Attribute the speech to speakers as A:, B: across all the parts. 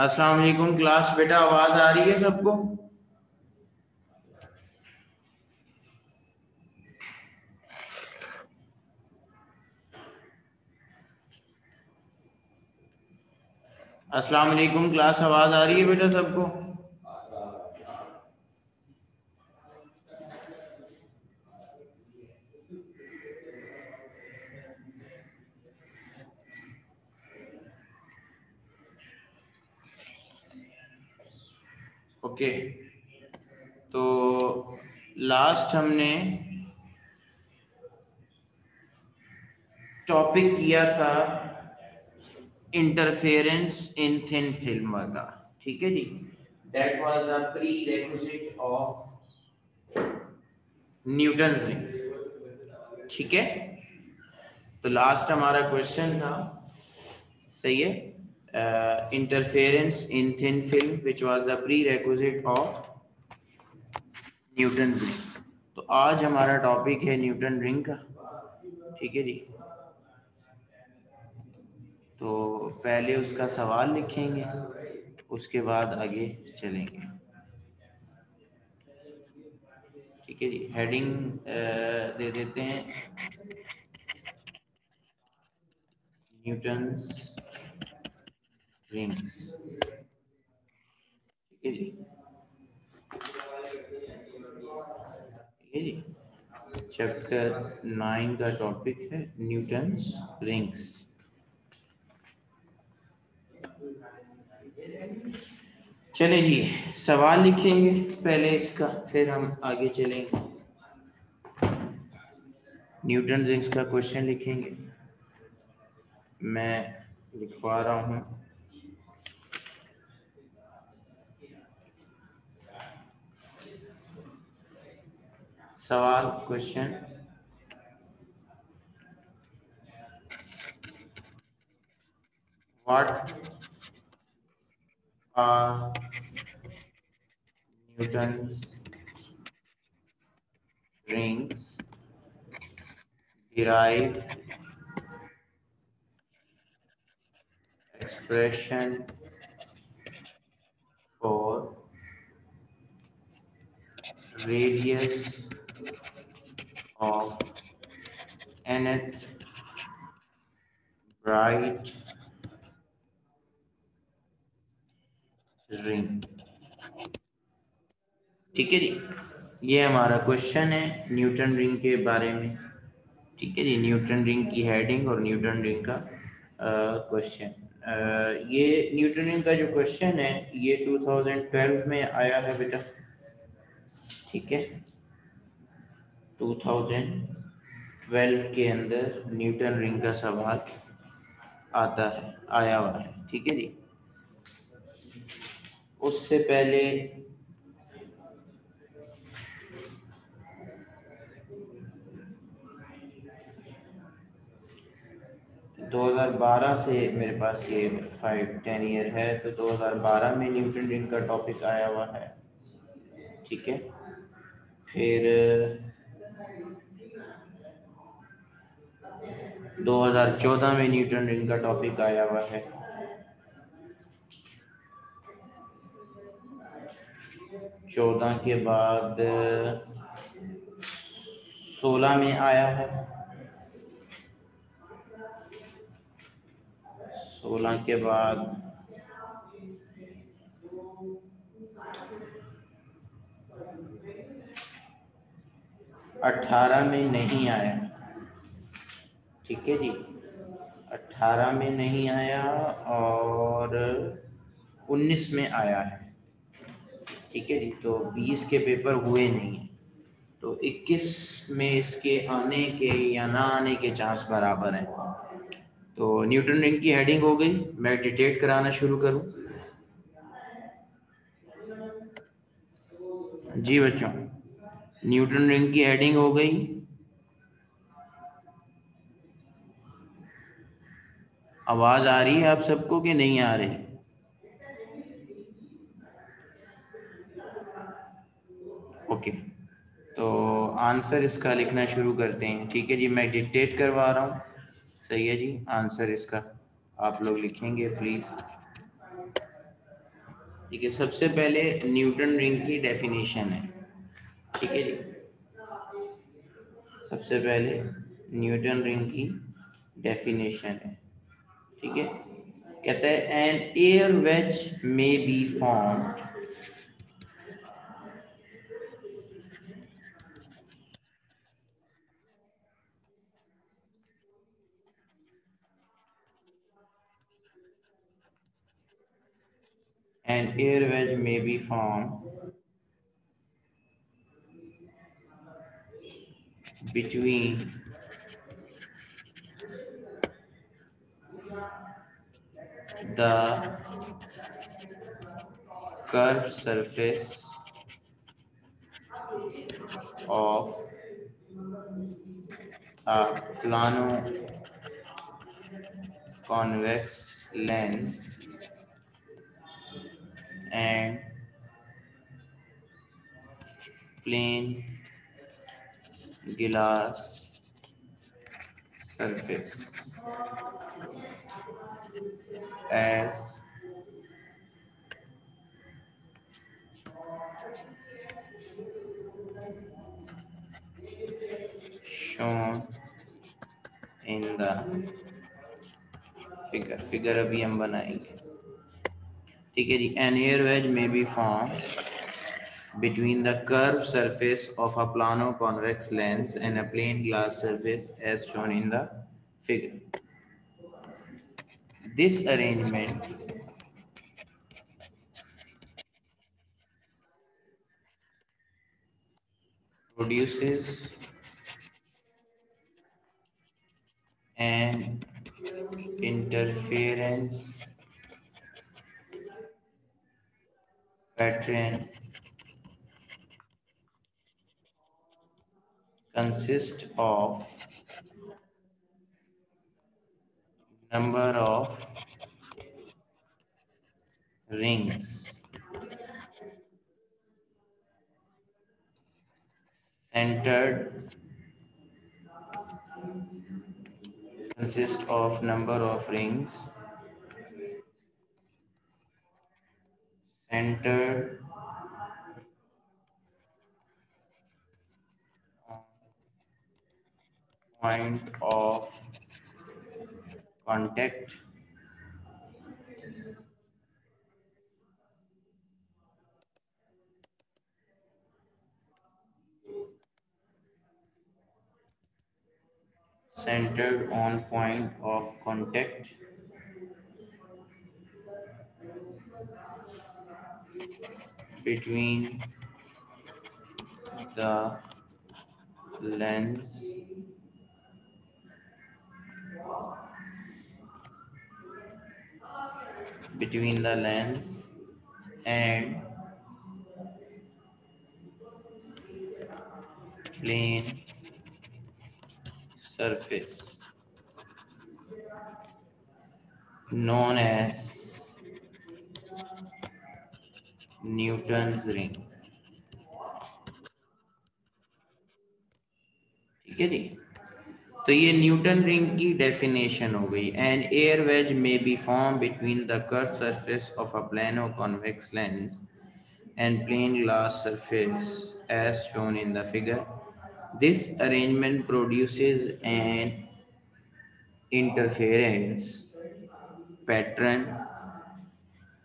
A: अस्सलाम वालेकुम क्लास। बेटा आवाज आ रही है सबको? अस्सलाम वालेकुम क्लास, आवाज आ रही है बेटा सबको? ओके, तो लास्ट हमने टॉपिक किया था इंटरफेरेंस इन थिन फिल्म वाला। ठीक है जी, that was the prerequisite of Newton's ring. ठीक है, तो लास्ट हमारा क्वेश्चन था, सही है, interference in thin film which was the prerequisite of Newton ring. तो आज हमारा टॉपिक है न्यूटन रिंग का। ठीक है जी, तो पहले उसका सवाल लिखेंगे, उसके बाद आगे चलेंगे। ठीक है जी, हेडिंग दे देते हैं न्यूटन रिंग्स। ठीक है जी, ठीक है जी, चैप्टर 9 का टॉपिक है न्यूटन्स रिंग्स। चले जी, सवाल लिखेंगे पहले इसका, फिर हम आगे चलेंगे। न्यूटन रिंग्स का क्वेश्चन लिखेंगे, मैं लिखवा रहा हूँ। सवाल, question, what are Newton rings, derive expression for radius of nth bright ring। ठीक है जी, ये हमारा क्वेश्चन है न्यूटन रिंग के बारे में। ठीक है जी, न्यूटन रिंग की हेडिंग और न्यूटन रिंग का क्वेश्चन। ये न्यूटन रिंग का जो क्वेश्चन है ये 2012 में आया है बेटा। ठीक है, 2012 के अंदर न्यूटन रिंग का सवाल आता है, आया हुआ है। ठीक है जी, उससे पहले 2012 से मेरे पास ये 5-10 ईयर है, तो 2012 में न्यूटन रिंग का टॉपिक आया हुआ है। ठीक है, फिर 2014 में न्यूटन रिंग का टॉपिक आया हुआ है। 14 के बाद 16 में आया है। 16 के बाद 18 में नहीं आया। ठीक है जी, 18 में नहीं आया और 19 में आया है। ठीक है जी, तो 20 के पेपर हुए नहीं है, तो 21 में इसके आने के या ना आने के चांस बराबर हैं। तो न्यूटन रिंग की हेडिंग हो गई, मैं डिटेक्ट कराना शुरू करूं? जी बच्चों, न्यूटन रिंग की हेडिंग हो गई। आवाज आ रही है आप सबको कि नहीं आ रही? ओके, तो आंसर इसका लिखना शुरू करते हैं। ठीक है जी, मैं डिक्टेट करवा रहा हूँ। सही है जी, आंसर इसका आप लोग लिखेंगे प्लीज। ठीक है, सबसे पहले न्यूटन रिंग की डेफिनेशन है। ठीक है जी, सबसे पहले न्यूटन रिंग की डेफिनेशन है। ठीक है, कहता है an air wedge may be formed an air wedge may be formed between the curved surface of a plano convex lens and plane glass surface as shown in the figure अभी हम बनाएंगे। ठीक है जी, an air wedge may be formed between the curved surface of a plano convex lens and a plane glass surface as shown in the figure. This arrangement produces an interference pattern consists of number of rings centered consists of number of rings centered on point of contact centered on point of contact between the lens and plane surface known as Newton's ring। ठीक है जी, तो ये Newton ring की definition हो गई। An air wedge may be form between the curve surface of a plano convex lens and plain glass surface as shown in the figure. This arrangement produces an interference pattern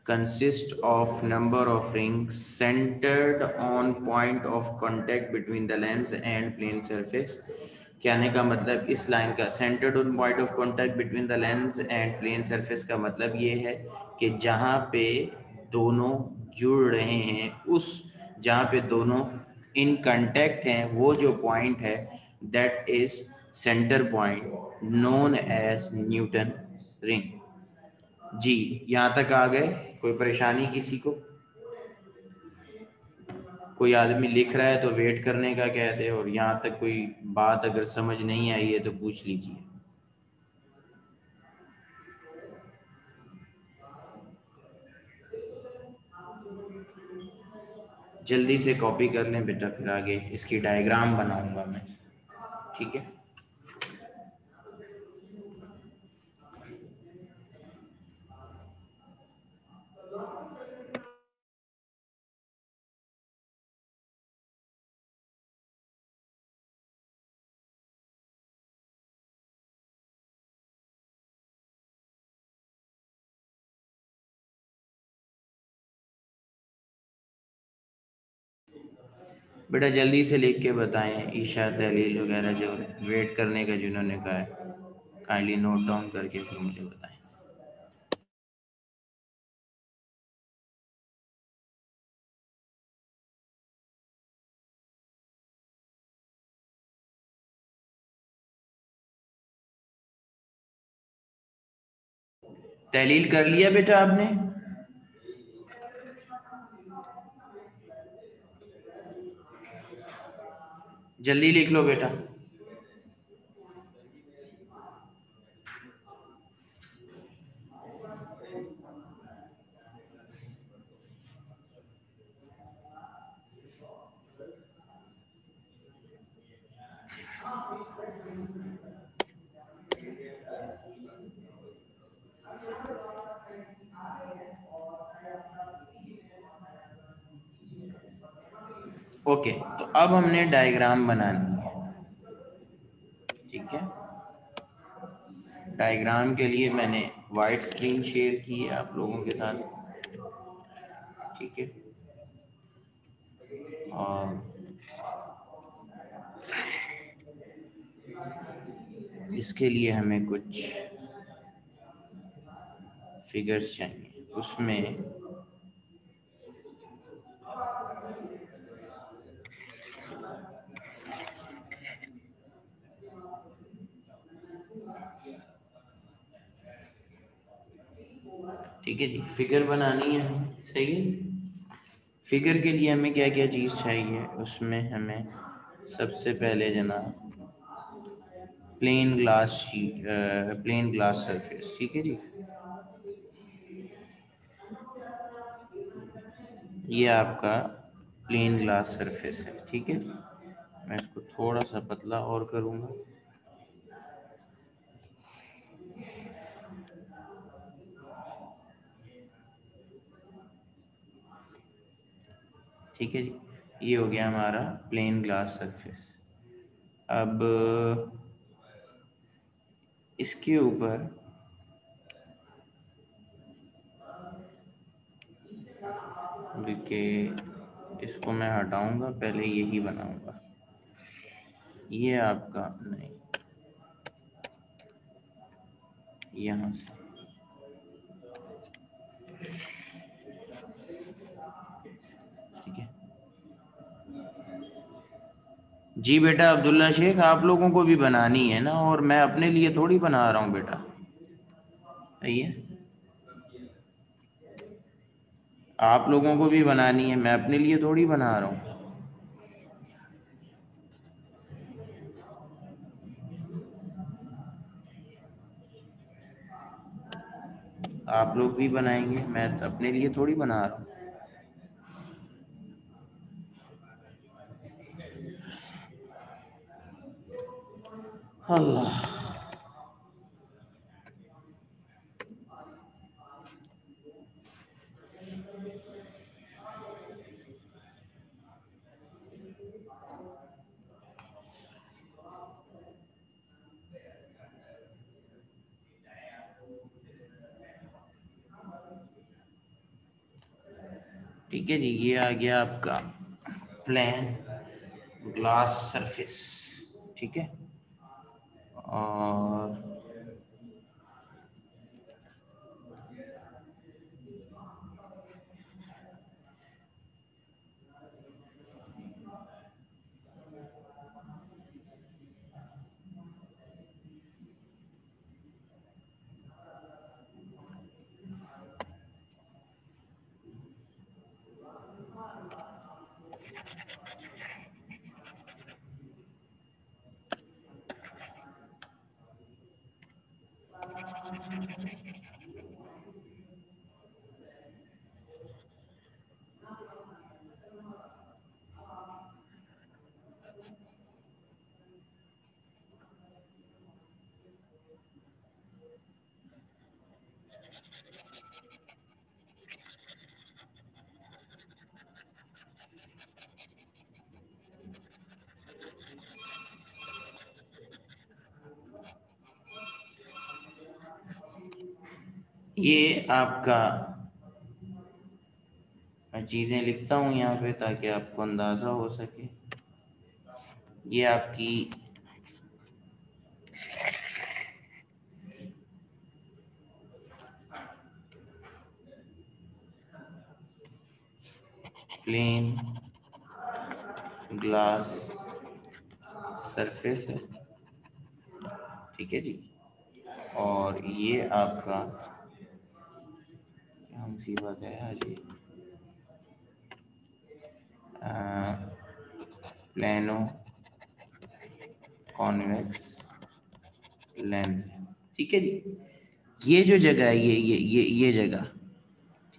A: consist of number of rings centered on point of contact between the lens and plane surface। कहने का मतलब इस line का centred on point of contact between the lens and plane surface का मतलब ये है कि जहाँ पे दोनों जुड़ रहे हैं, उस जहाँ पे दोनों इन कांटेक्ट हैं, वो जो पॉइंट है that is centre point known as Newton ring. जी, यहाँ तक आ गए? कोई परेशानी किसी को? कोई आदमी लिख रहा है तो वेट करने का कहते हैं, और यहाँ तक कोई बात अगर समझ नहीं आई है तो पूछ लीजिए। जल्दी से कॉपी कर लें बेटा, फिर आगे इसकी डायग्राम बनाऊंगा मैं। ठीक है। बेटा जल्दी से लिख के बताएं, ईशा तहलील वगैरह जो वेट करने का जिन्होंने कहा है, काइंडली नोट डाउन करके फिर मुझे बताएं। तहलील कर लिया बेटा आपने? जल्दी लिख लो बेटा। ओके, तो अब हमने डायग्राम बनानी है, ठीक है। डायग्राम के लिए मैंने वाइट स्क्रीन शेयर की है आप लोगों के साथ, ठीक है। और इसके लिए हमें कुछ फिगर्स चाहिए, उसमें ठीक है जी, फिगर बनानी है, सही है। फिगर के लिए हमें क्या क्या चीज़ चाहिए, उसमें हमें सबसे पहले जनाब plane glass sheet, plane glass surface, ठीक है जी। ये आपका प्लेन ग्लास सरफेस है, ठीक है। मैं इसको थोड़ा सा पतला और करूँगा, ठीक है जी। ये हो गया हमारा प्लेन ग्लास सरफेस। अब इसके ऊपर देखिए, इसको मैं हटाऊंगा, पहले यही बनाऊंगा। ये आपका नहीं, यहाँ से, ठीक है जी। बेटा अब्दुल्ला शेख, आप लोगों को भी बनानी है ना, और मैं अपने लिए थोड़ी बना रहा हूँ बेटा, सही है। आप लोगों को भी बनानी है, मैं अपने लिए थोड़ी बना रहा हूँ। आप लोग भी बनाएंगे, मैं अपने लिए थोड़ी बना रहा हूँ। अल्लाह, ठीक है जी। ये आ गया आपका प्लेन ग्लास सरफेस, ठीक है। और ये आपका मैं चीज़ें लिखता हूँ यहाँ पे ताकि आपको अंदाज़ा हो सके। ये आपकी प्लेन ग्लास सरफेस है, ठीक है जी। और ये आपका क्या मुसीबत है आज ये, प्लेनो कॉन्वेक्स लेंस है, ठीक है जी। ये जो जगह है, ये जगह,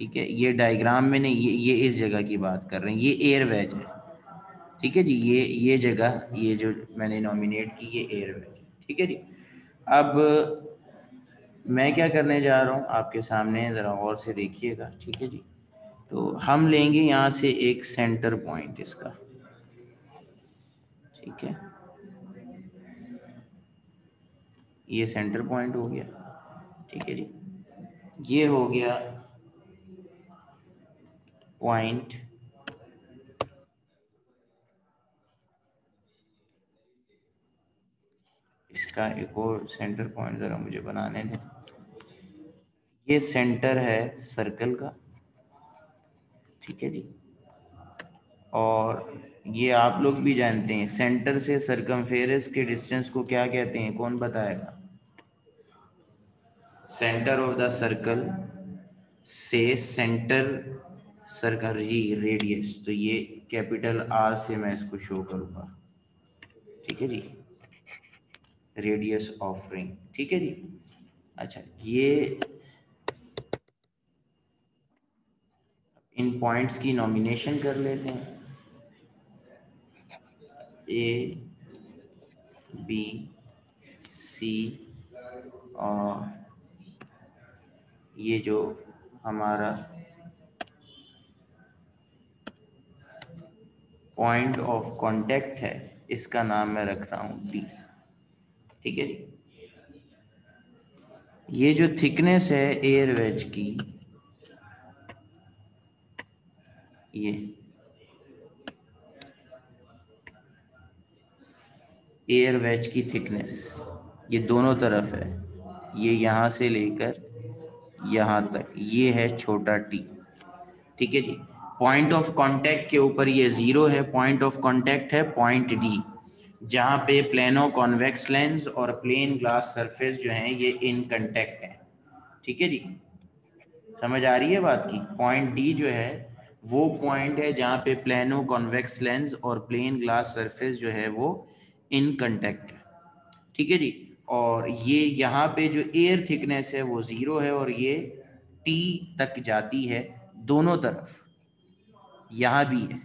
A: ठीक है, ये डायग्राम में नहीं, ये इस जगह की बात कर रहे हैं, ये एयर वेज है, ठीक है जी। ये जगह, ये जो मैंने नॉमिनेट की, ये एयर वेज है, ठीक है जी। अब मैं क्या करने जा रहा हूँ आपके सामने, ज़रा गौर से देखिएगा, ठीक है जी। तो हम लेंगे यहाँ से एक सेंटर पॉइंट इसका, ठीक है, ये सेंटर पॉइंट हो गया, ठीक है जी। ये हो गया पॉइंट, इसका एक और सेंटर पॉइंट ज़रा मुझे बनाने दें। ये सेंटर है सर्कल का, ठीक है जी। और ये आप लोग भी जानते हैं, सेंटर से सरकमफेरेंस के डिस्टेंस को क्या कहते हैं, कौन बताएगा? सेंटर ऑफ द सर्कल से सेंटर सर्कल रेडियस, तो ये कैपिटल आर से मैं इसको शो करूँगा, ठीक है जी, रेडियस ऑफ रिंग, ठीक है जी। अच्छा, ये इन पॉइंट्स की नॉमिनेशन कर लेते हैं, ए बी सी, और ये जो हमारा पॉइंट ऑफ कांटेक्ट है, इसका नाम मैं रख रहा हूँ डी, ठीक है जी। ये जो थिकनेस है एयर वेज की, ये एयर वेज की थिकनेस, ये दोनों तरफ है, ये यहाँ से लेकर यहाँ तक, ये है छोटा टी, ठीक है जी। पॉइंट ऑफ कांटेक्ट के ऊपर ये जीरो है, पॉइंट ऑफ कांटेक्ट है पॉइंट डी, जहाँ पे प्लेनो कॉन्वेक्स लेंस और प्लेन ग्लास सरफेस जो है ये इन कांटेक्ट है, ठीक है जी। समझ आ रही है बात की? पॉइंट डी जो है वो पॉइंट है जहाँ पे प्लेनो कॉन्वेक्स लेंस और प्लेन ग्लास सरफेस जो है वो इन कांटेक्ट है, ठीक है जी। और ये यहाँ पे जो एयर थिकनेस है वो जीरो है, और ये टी तक जाती है दोनों तरफ, यहाँ भी है,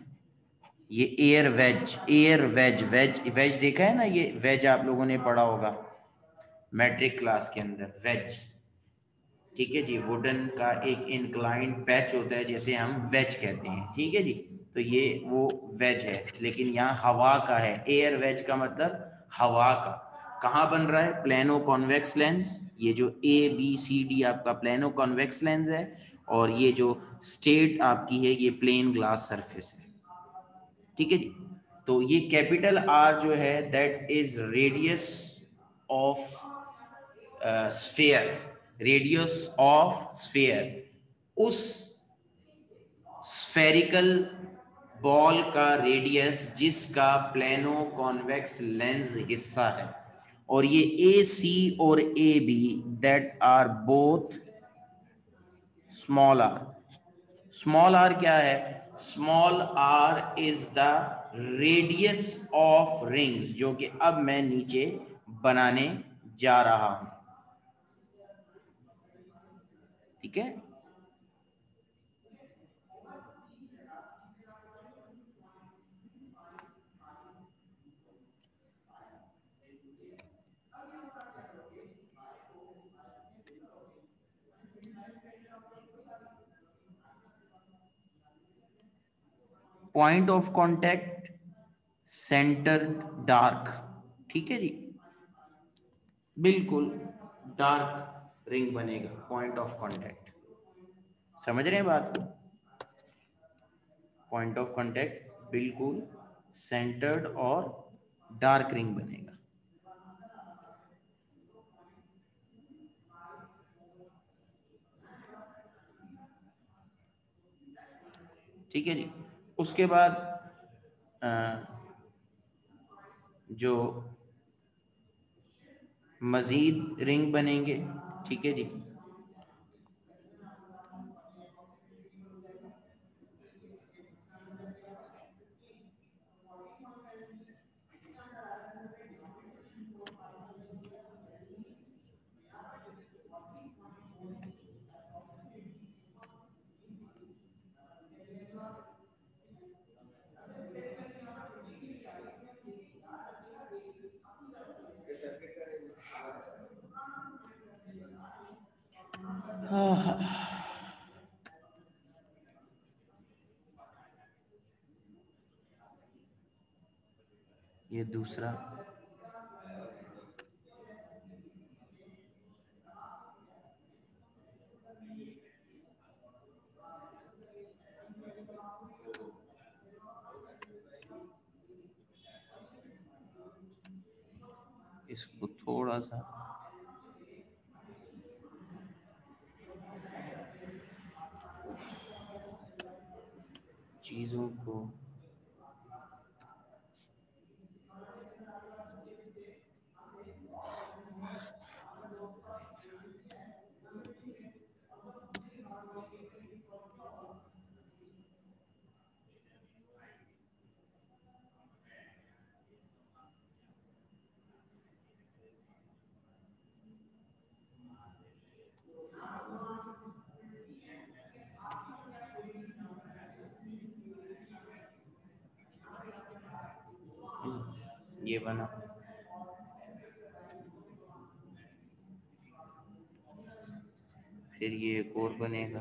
A: ये air wedge, air wedge, wedge wedge देखा है ना, ये वेज आप लोगों ने पढ़ा होगा मैट्रिक क्लास के अंदर, वेज, ठीक है जी। वुडन का एक इंक्लाइंड पैच होता है जिसे हम वेज कहते हैं, ठीक है जी। तो ये वो वेज है, लेकिन यहाँ हवा का है, एयर वेज का मतलब हवा का। कहाँ बन रहा है? प्लेनो कॉन्वेक्स लेंस, ये जो ए बी सी डी आपका प्लेनो कॉन्वेक्स लेंस है, और ये जो स्टेट आपकी है ये प्लेन ग्लास सरफेस है, ठीक है जी। तो ये कैपिटल आर जो है that is radius of sphere, radius of sphere, उस स्फेरिकल बॉल का रेडियस जिसका प्लेनो कॉन्वेक्स लेंस हिस्सा है। और ये ए सी और A B that are both small R. Small R क्या है? Small R is the radius of rings, जो कि अब मैं नीचे बनाने जा रहा हूं, ठीक है। Point of contact centre dark, ठीक है जी, बिल्कुल डार्क रिंग बनेगा पॉइंट ऑफ कांटेक्ट। समझ रहे हैं बात को? पॉइंट ऑफ कांटेक्ट बिल्कुल सेंटर्ड और डार्क रिंग बनेगा। ठीक है जी। उसके बाद जो मजीद रिंग बनेंगे, ठीक है जी, ये दूसरा, इसको थोड़ा सा चीजों को ये बना, फिर ये एक और बनेगा,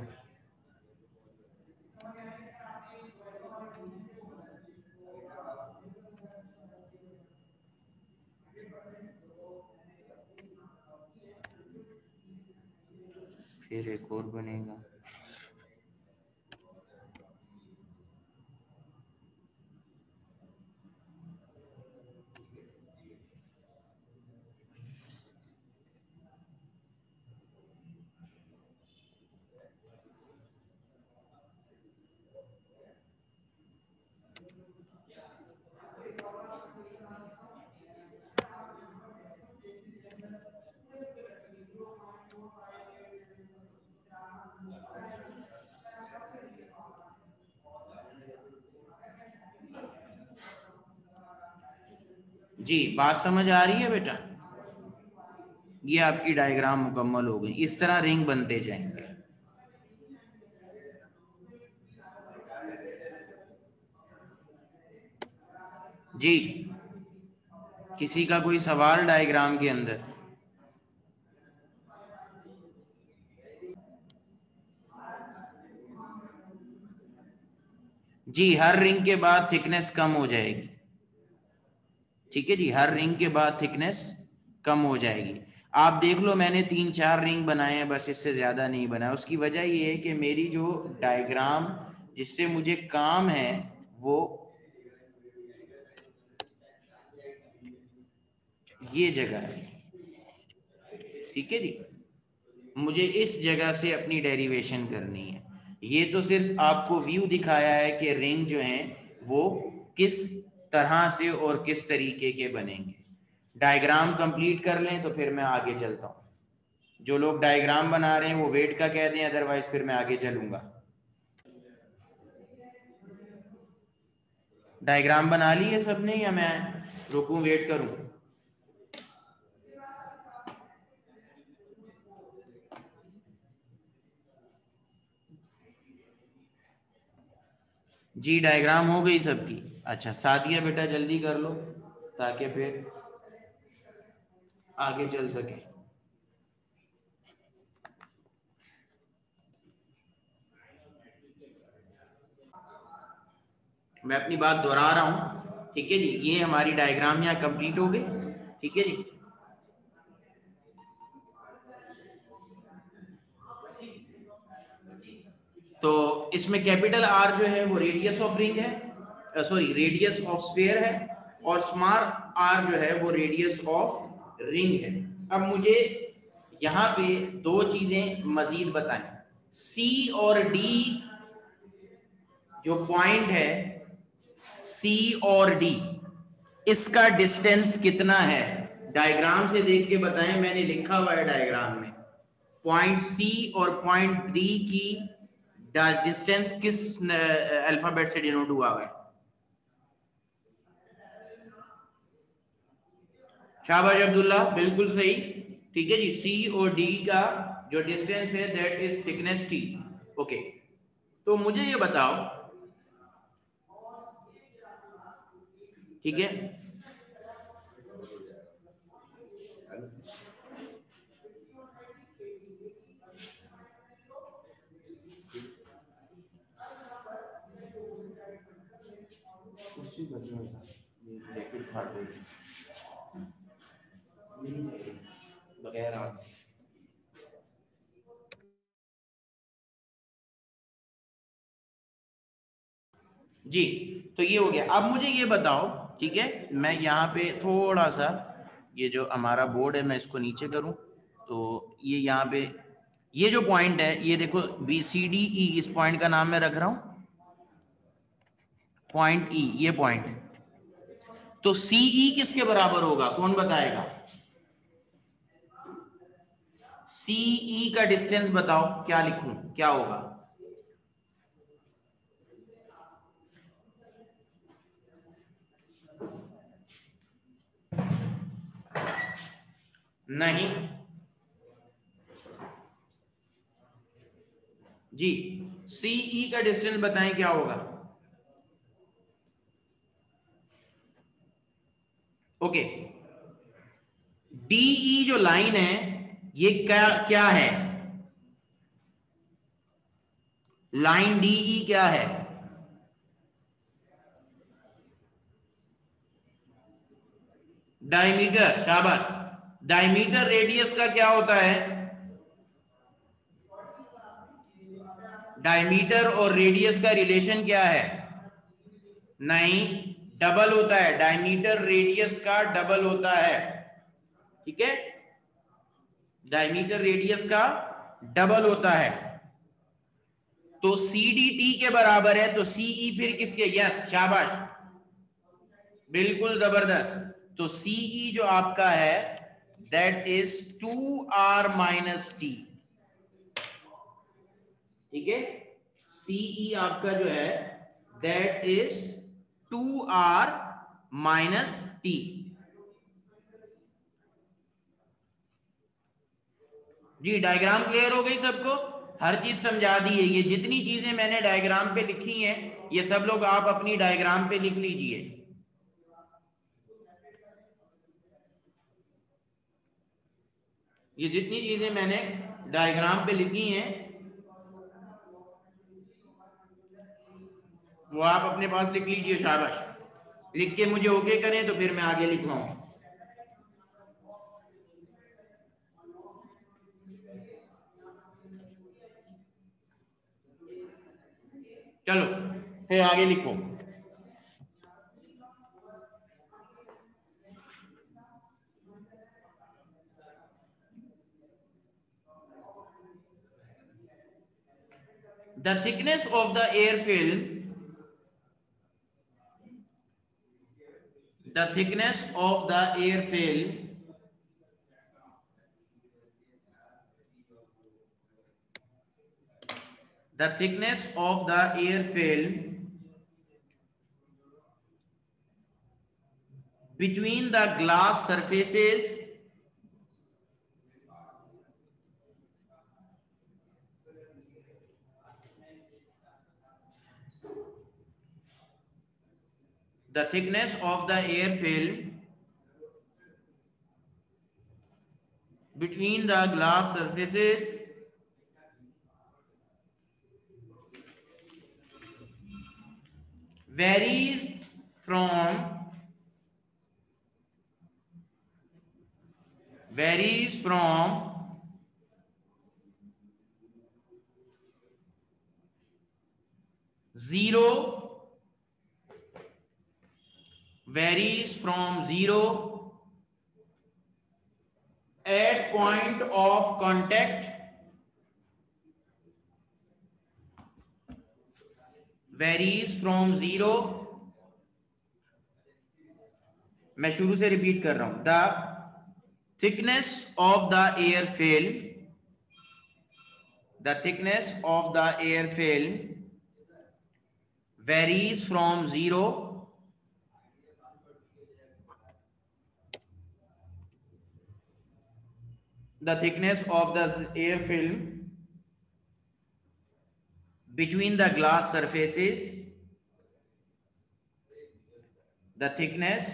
A: फिर एक और बनेगा, जी। बात समझ आ रही है बेटा? ये आपकी डायग्राम मुकम्मल हो गई। इस तरह रिंग बनते जाएंगे। जी, किसी का कोई सवाल डायग्राम के अंदर? जी, हर रिंग के बाद थिकनेस कम हो जाएगी। ठीक है जी, हर रिंग के बाद थिकनेस कम हो जाएगी। आप देख लो, मैंने 3-4 रिंग बनाए हैं, बस इससे ज्यादा नहीं बनाया। उसकी वजह ये है कि मेरी जो डायग्राम जिससे मुझे काम है वो ये जगह है। ठीक है जी, मुझे इस जगह से अपनी डेरिवेशन करनी है। ये तो सिर्फ आपको व्यू दिखाया है कि रिंग जो है वो किस तरह से और किस तरीके के बनेंगे। डायग्राम कंप्लीट कर लें तो फिर मैं आगे चलता हूँ। जो लोग डायग्राम बना रहे हैं वो वेट का कह दें, अदरवाइज फिर मैं आगे चलूंगा। डायग्राम बना ली है सबने या मैं रुकूं, वेट करूं? जी, डायग्राम हो गई सबकी? अच्छा, सादिया बेटा जल्दी कर लो ताकि फिर आगे चल सके। मैं अपनी बात दोहरा रहा हूँ। ठीक है जी, ये हमारी डायग्राम यहाँ कंप्लीट हो गई। ठीक है जी, तो इसमें कैपिटल आर जो है वो रेडियस ऑफ रिंग है, सॉरी रेडियस ऑफ स्फीयर है, और स्मॉल आर जो है वो रेडियस ऑफ रिंग है। अब मुझे यहाँ पे दो चीजें मजीद बताएं। सी और डी जो पॉइंट है, सी और डी, इसका डिस्टेंस कितना है? डायग्राम से देख के बताएं, मैंने लिखा हुआ है डायग्राम में। पॉइंट सी और पॉइंट डी की डिस्टेंस किस अल्फाबेट से डिनोट हुआ है? शाबाश अब्दुल्ला, बिल्कुल सही। ठीक है जी, सी और डी का जो डिस्टेंस है that is thickness T. Okay, तो मुझे ये बताओ, ठीक है, बगैर जी। तो ये हो गया। अब मुझे ये बताओ, ठीक है, मैं यहाँ पे थोड़ा सा ये जो हमारा बोर्ड है मैं इसको नीचे करूँ, तो ये यहाँ पे ये जो पॉइंट है ये देखो, बी सी डी ई, इस पॉइंट का नाम मैं रख रहा हूँ पॉइंट ई, ये पॉइंट। तो सीई किसके बराबर होगा, कौन बताएगा? सीई का डिस्टेंस बताओ, क्या लिखूं, क्या होगा? नहीं जी, सीई का डिस्टेंस बताएं क्या होगा? ओके, डीई जो लाइन है ये क्या क्या है? लाइन डीई क्या है? डायमीटर, शाबाश। डायमीटर रेडियस का क्या होता है? डायमीटर और रेडियस का रिलेशन क्या है? नहीं, डबल होता है, डायमीटर रेडियस का डबल होता है। ठीक है, डायमीटर रेडियस का डबल होता है। तो सी डी टी के बराबर है, तो सीई फिर किसके? यस, शाबाश, बिल्कुल जबरदस्त। तो सीई जो आपका है दैट इज 2r-t। ठीक है, सीई आपका जो है दैट इज 2r-t। जी, डायग्राम क्लियर हो गई सबको? हर चीज समझा दी है। ये जितनी चीजें मैंने डायग्राम पे लिखी हैं ये सब लोग आप अपनी डायग्राम पे लिख लीजिए। ये जितनी चीजें मैंने डायग्राम पे लिखी हैं वो आप अपने पास लिख लीजिए। शाबाश, लिख के मुझे ओके करें तो फिर मैं आगे लिखवाऊं। चलो फिर आगे लिखो। The thickness of the air film, the thickness of the air film the thickness of the air film between the glass surfaces the thickness of the air film between the glass surfaces varies from varies from 0 varies from 0 at point of contact, varies from 0, मैं शुरू से repeat कर रहा हूं, the thickness of the air film, the thickness of the air film varies from 0 the thickness of the air film between the glass surfaces, the thickness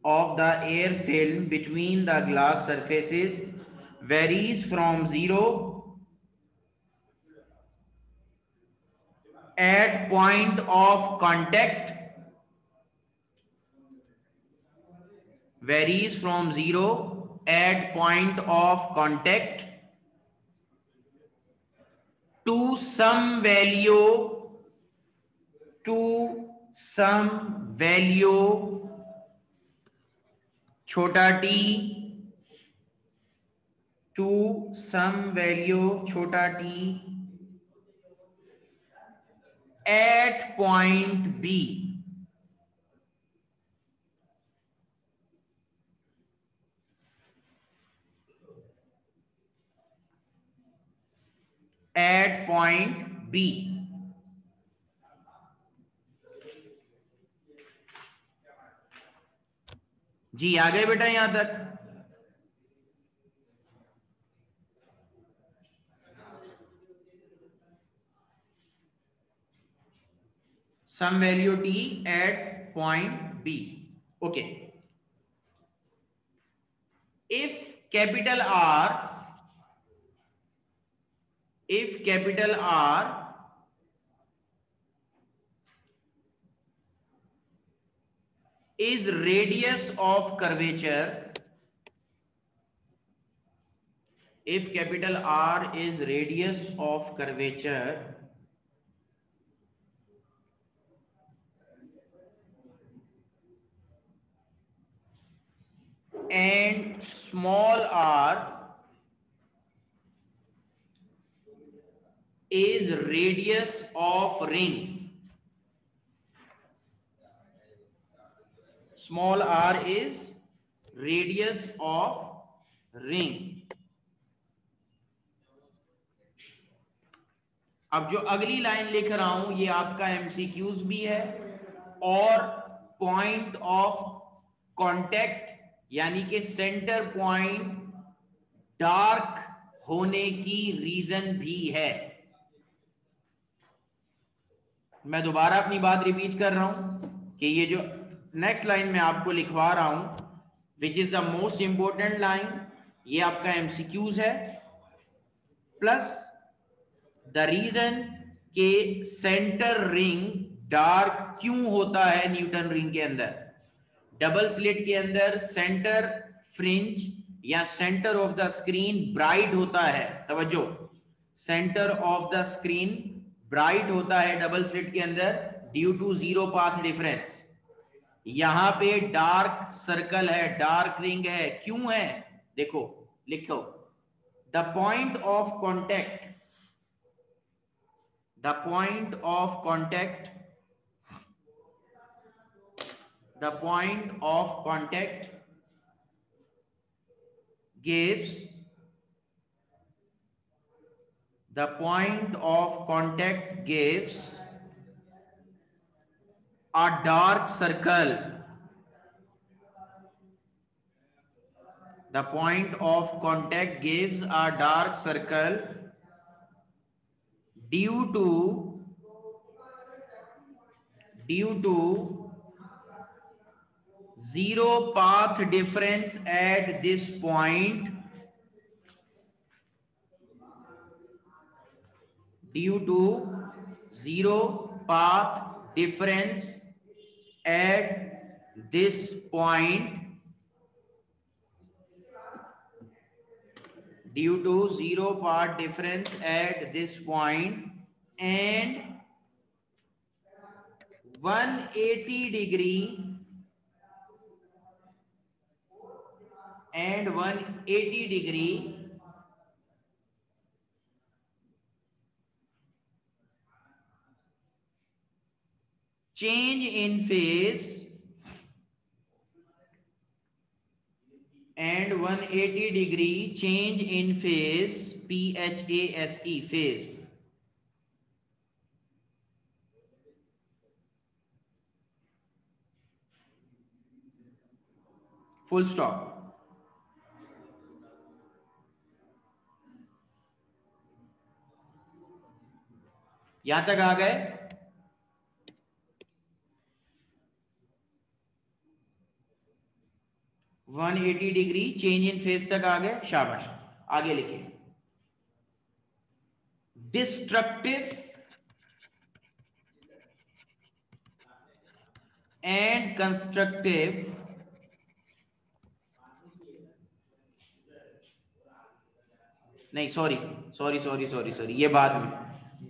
A: of the air film between the glass surfaces varies from 0 at point of contact, varies from 0 at point of contact to some value, to some value छोटा t, to some value छोटा t at point B, at point B. जी आ गए बेटा यहां तक? some value t at point B. Okay. If capital R is radius of curvature, if capital R is radius of curvature, and small r is radius of ring, small r is radius of ring. अब जो अगली line लिख रहा हूं ये आपका MCQs भी है और पॉइंट ऑफ कांटेक्ट यानी कि सेंटर पॉइंट डार्क होने की रीजन भी है। मैं दोबारा अपनी बात रिपीट कर रहा हूं कि ये जो नेक्स्ट लाइन में आपको लिखवा रहा हूं which is the most important line, ये आपका एमसीक्यूज है प्लस द रीजन के सेंटर रिंग डार्क क्यों होता है न्यूटन रिंग के अंदर। डबल स्लिट के अंदर सेंटर फ्रिंज या centre of the screen bright होता है, तवज्जो, centre of the screen bright होता है डबल स्लिट के अंदर due to zero path difference. यहां पे डार्क सर्कल है, डार्क रिंग है, क्यों है देखो लिखो, the point of contact, the point of contact, the point of contact gives, the point of contact gives a dark circle, the point of contact gives a dark circle due to zero path difference at this point, due to zero path difference at this point, due to zero path difference at this point, and 180 degree and 180 degree change in phase and 180 degree change in phase, PHASE, phase. Full stop. यहां तक आ गए? One 180 degree change in phase तक आ गए, शाबाश। आगे लिखिए, डिस्ट्रक्टिव एंड कंस्ट्रक्टिव नहीं, सॉरी, ये बाद में।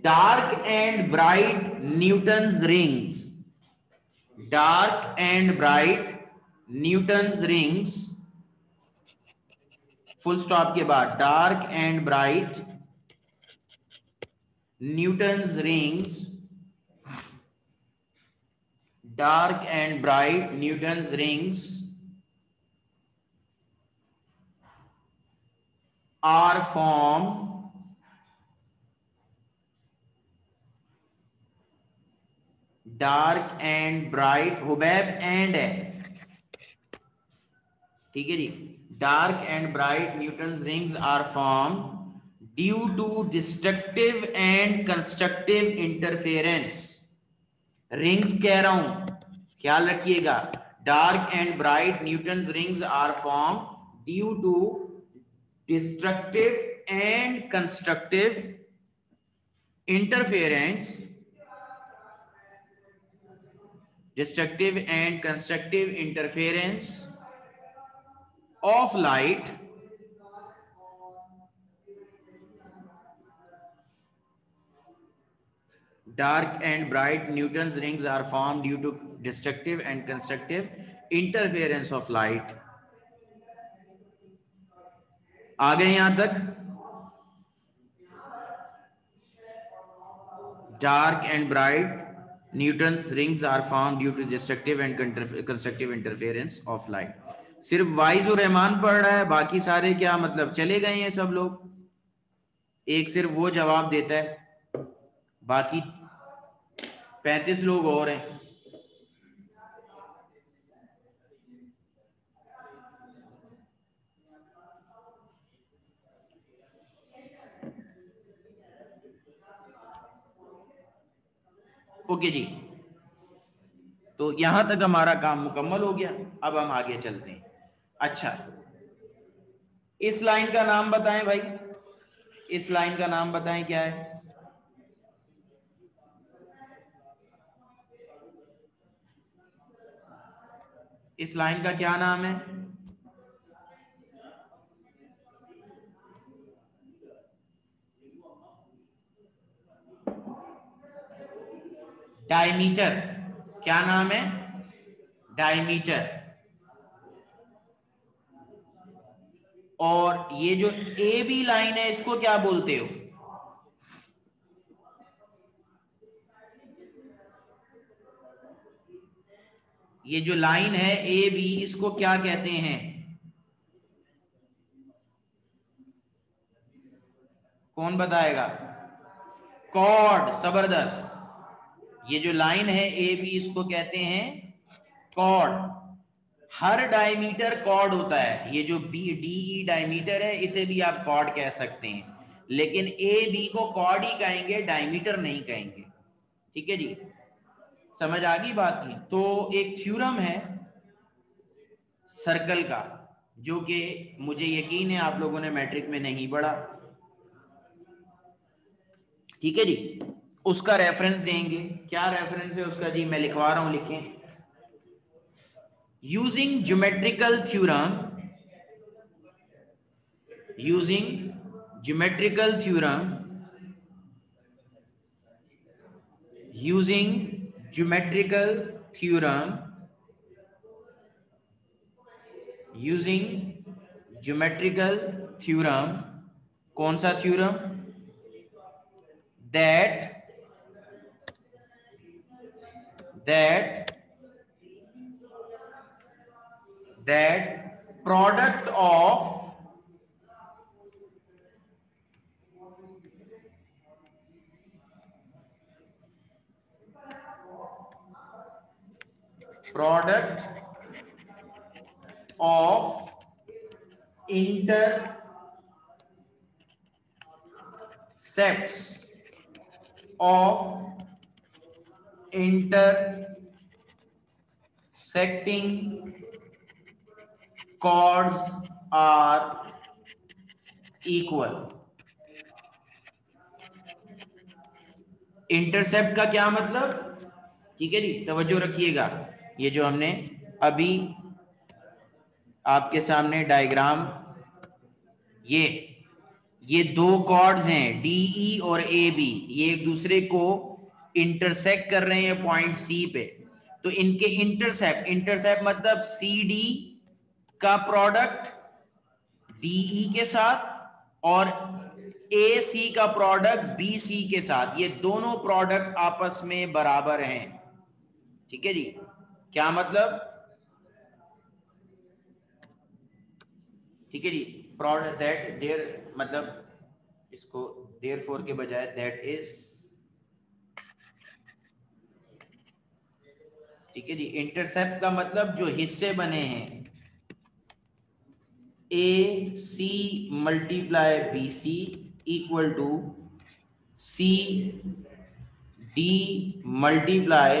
A: Dark and bright Newton's rings, dark and bright Newton's rings, full stop के बाद dark and bright Newton's rings, dark and bright Newton's rings are formed dark and bright, हुबैब and है, ठीक है जी। Dark and bright Newton's rings are form due to destructive and constructive interference. Rings कह रहा हूं, ख्याल रखिएगा। Dark and bright Newton's rings are form due to destructive and constructive interference, destructive and constructive interference of light dark and bright Newton's rings are formed due to destructive and constructive interference of light। आ गए यहां तक? Dark and bright Newton's rings are form due to destructive and constructive interference of light. सिर्फ वाइज और रहमान पढ़ रहा है, बाकी सारे क्या मतलब चले गए हैं सब लोग? एक सिर्फ वो जवाब देता है, बाकी 35 लोग और हैं। ओके जी, तो यहां तक हमारा काम मुकम्मल हो गया। अब हम आगे चलते हैं। अच्छा, इस लाइन का नाम बताएं भाई, इस लाइन का नाम बताएं क्या है? इस लाइन का क्या नाम है? डायमीटर। क्या नाम है? डायमीटर। और ये जो ए बी लाइन है इसको क्या बोलते हो? ये जो लाइन है ए बी, इसको क्या कहते हैं? कौन बताएगा? कॉर्ड। जबरदस्त। ये जो लाइन है ए बी, इसको कहते हैं कॉर्ड। हर डायमीटर कॉर्ड होता है। ये जो बी डी ई डायमीटर है, इसे भी आप कॉर्ड कह सकते हैं, लेकिन ए बी को कॉर्ड ही कहेंगे, डायमीटर नहीं कहेंगे। ठीक है जी, समझ आ गई बात की? तो एक थ्योरम है सर्कल का, जो कि मुझे यकीन है आप लोगों ने मैट्रिक में नहीं पढ़ा। ठीक है जी, उसका रेफरेंस देंगे। क्या रेफरेंस है उसका जी? मैं लिखवा रहा हूं, लिखें। Using geometrical theorem, using geometrical theorem, using geometrical theorem, using geometrical theorem, कौन सा theorem? that product of intercepts of intersecting chords are equal। Intercept का क्या मतलब? ठीक है जी, तवज्जो रखिएगा। ये जो हमने अभी आपके सामने डायग्राम, ये दो कॉर्ड्स हैं डी ई और ए बी, ये एक दूसरे को इंटरसेक्ट कर रहे हैं पॉइंट सी पे। तो इनके इंटरसेप्ट मतलब सी डी का प्रोडक्ट डीई के साथ और ए सी का प्रोडक्ट बी सी के साथ, ये दोनों प्रोडक्ट आपस में बराबर हैं। ठीक है जी, क्या मतलब? ठीक है जी, प्रोडक्ट दैट देयर मतलब इसको देयरफॉर के बजाय दैट इज। ठीक है जी, इंटरसेप्ट का मतलब जो हिस्से बने हैं A C multiply B C equal to C D multiply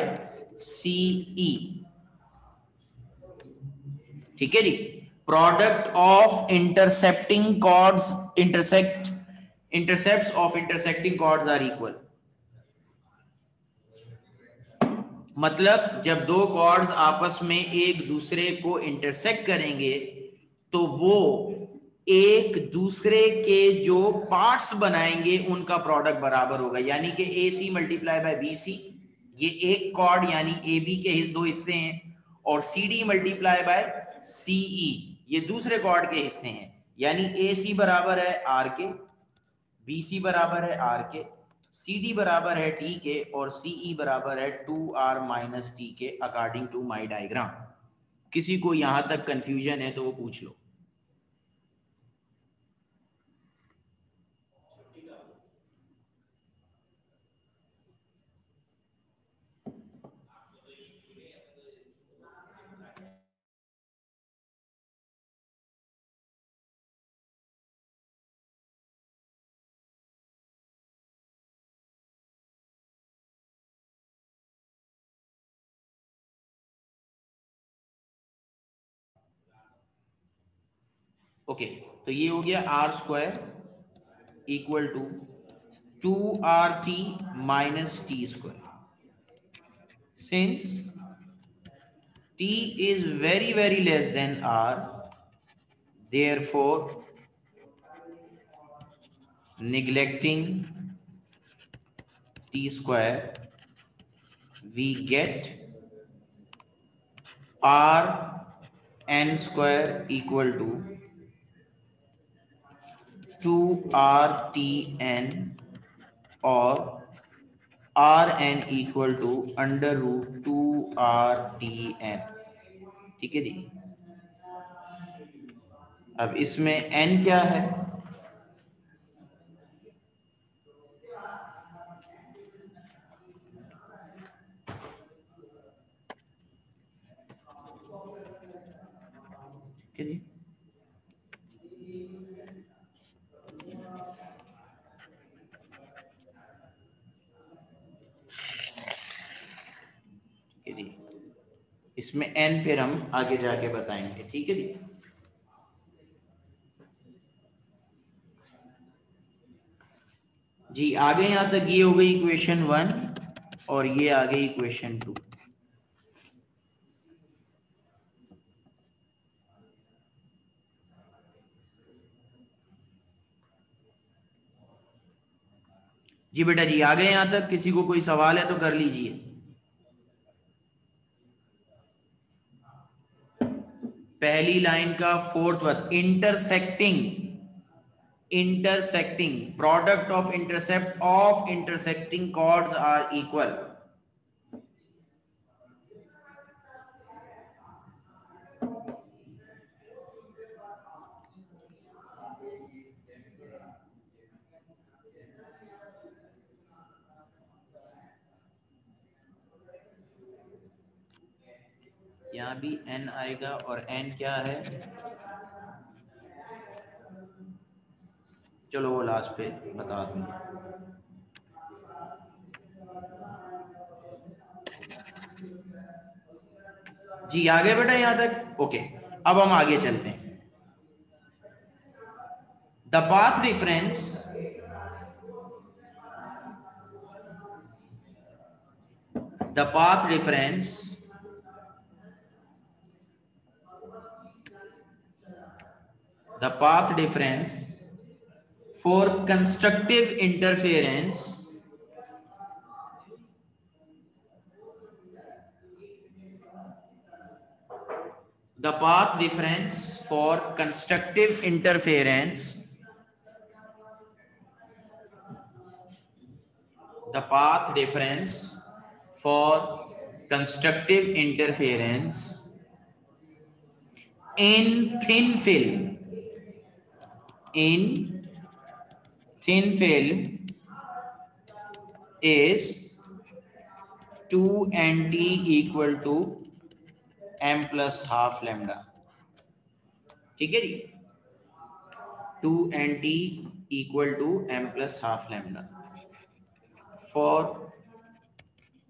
A: C E. ठीक है जी, product of intercepting chords intercepts of intersecting chords are equal. मतलब जब दो कॉर्ड्स आपस में एक दूसरे को इंटरसेक्ट करेंगे तो वो एक दूसरे के जो पार्ट्स बनाएंगे उनका प्रोडक्ट बराबर होगा। यानी कि ए C multiply by B C, ये एक कॉर्ड यानी ए बी के दो हिस्से हैं, और सी डी मल्टीप्लाई बाय सी ई ये दूसरे कॉर्ड के हिस्से हैं। यानी ए सी बराबर है आर के, बी सी बराबर है आर के, सी डी बराबर है टी के, और सी ई बराबर है 2r माइनस टी के अकॉर्डिंग टू माई डायग्राम। किसी को यहां तक कंफ्यूजन है तो वो पूछ लो। ओके, तो ये हो गया r square equal to 2rt minus t square. Since t is very less than r, therefore neglecting t square we get r n square equal to 2rtn और rn equal to under root 2rtn। ठीक है जी, अब इसमें n क्या है? ठीक है जी, इसमें n फिर हम आगे जाके बताएंगे। ठीक है जी, जी आगे यहां तक ये हो गई इक्वेशन 1 और ये आ गई इक्वेशन 2। जी बेटा जी आ गए यहां तक? किसी को कोई सवाल है तो कर लीजिए। पहली लाइन का fourth word, intersecting product of intersecting chords are equal. यहाँ भी n आएगा और n क्या है, चलो वो लास्ट पे बता दूंगा। जी आ गए बेटा यहाँ तक? ओके, अब हम आगे चलते हैं। The path difference the path difference for constructive interference the path difference for constructive interference the path difference for constructive interference in thin film is 2nt equal to m plus half lambda। ठीक है जी, 2nt equal to m plus half lambda for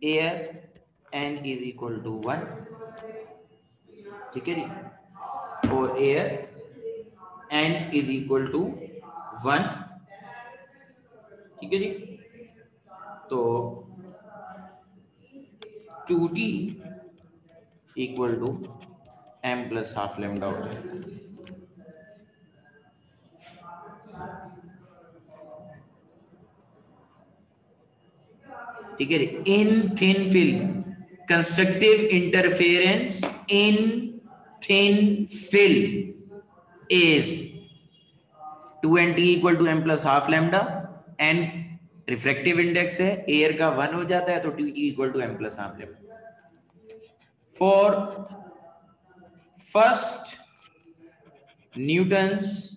A: air n is equal to 1। ठीक है जी, for air n is equal to 1। ठीक है जी, तो 2t equal to m plus half lambda हो जाएगा। ठीक है जी, in thin film constructive interference in thin film is 2nt equal to m plus half lambda. n refractive index है, एयर का 1 हो जाता है, तो 2t equal to m plus half lambda. For first Newton's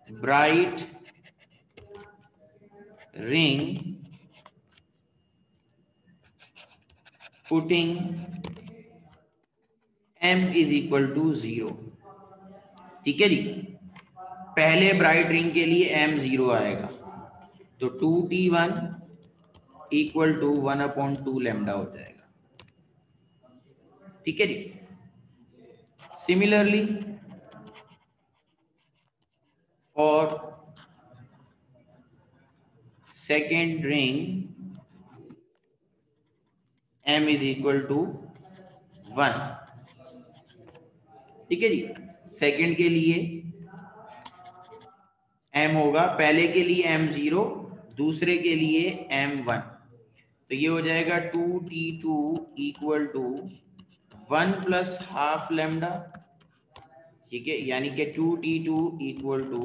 A: bright ring putting m is equal to 0। ठीक है जी, पहले bright ring के लिए m 0 आएगा, तो 2t1 इक्वल टू 1/2 लैम्डा हो जाएगा। ठीक है जी, similarly for second ring m is equal to 1। ठीक है जी, सेकेंड के लिए m होगा, पहले के लिए m 0, दूसरे के लिए m 1, तो ये हो जाएगा 2t2 equal to 1 plus half lambda. ठीक है, यानी कि 2t2 इक्वल टू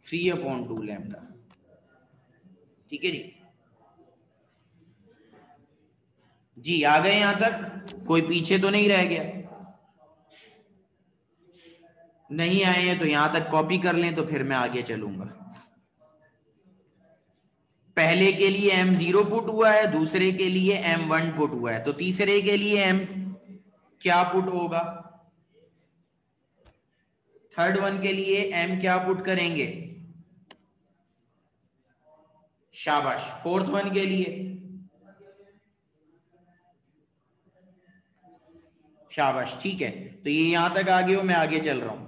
A: 3/2 लैम्डा। ठीक है जी, जी आ गए यहां तक? कोई पीछे तो नहीं रह गया? नहीं आए हैं तो यहां तक कॉपी कर लें, तो फिर मैं आगे चलूंगा। पहले के लिए m 0 पुट हुआ है, दूसरे के लिए m 1 पुट हुआ है, तो तीसरे के लिए m क्या पुट होगा? थर्ड वन के लिए m क्या पुट करेंगे? शाबाश। फोर्थ वन के लिए शाबाश। ठीक है, तो ये यहां तक आ गए हो, मैं आगे चल रहा हूं।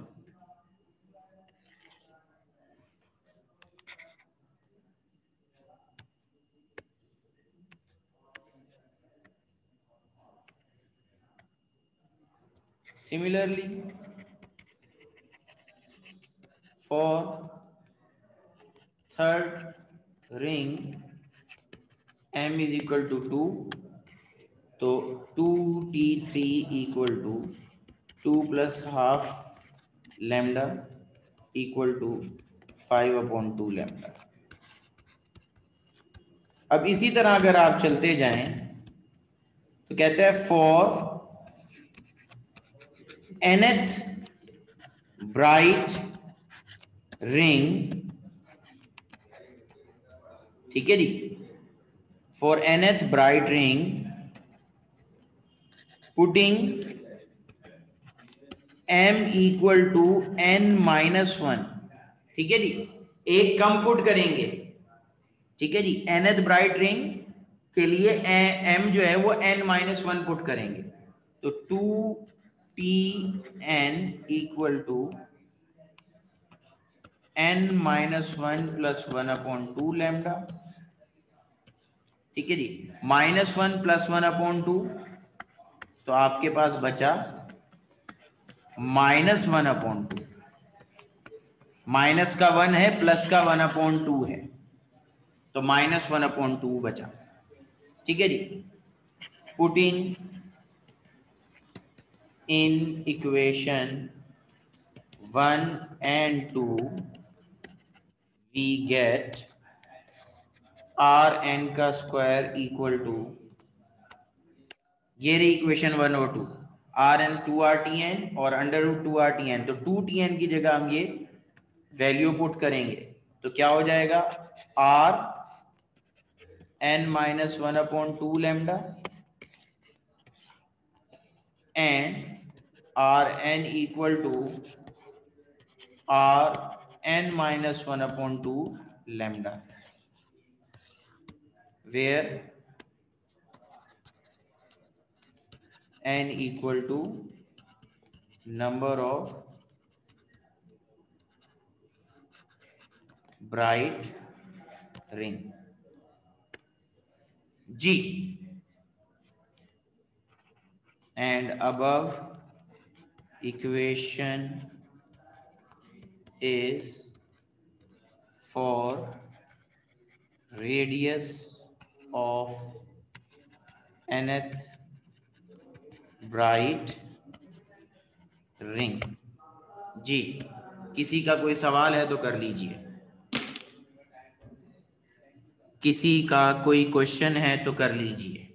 A: Similarly, for third ring m is equal to 2, तो 2t3 equal to 2 plus half lambda equal to 5/2 lambda. अब इसी तरह अगर आप चलते जाएं तो कहते हैं फॉर nth ब्राइट रिंग, ठीक है जी, for nth bright ring putting m equal to n-1, ठीक है जी, एक कम पुट करेंगे, ठीक है जी, nth ब्राइट रिंग के लिए m जो है वो n-1 पुट करेंगे, तो 2tn equal to n-1 plus 1/2 lambda, ठीक है जी, -1 प्लस 1/2, तो आपके पास बचा -1/2, माइनस का 1 है, प्लस का 1/2 है, तो -1/2 बचा, ठीक है जी। Putting in equation 1 and 2 we get Rn का स्क्वायर इक्वल टू, ये रही इक्वेशन 1 और 2, Rn 2RTn और √2RTn, तो 2Tn की जगह हम ये वैल्यू पुट करेंगे, तो क्या हो जाएगा R n-1/2 lambda and Rn equal to Rn-1/2 lambda, where n equal to number of bright ring G, and above equation is for radius of nth bright ring जी। किसी का कोई सवाल है तो कर लीजिए, किसी का कोई क्वेश्चन है तो कर लीजिए।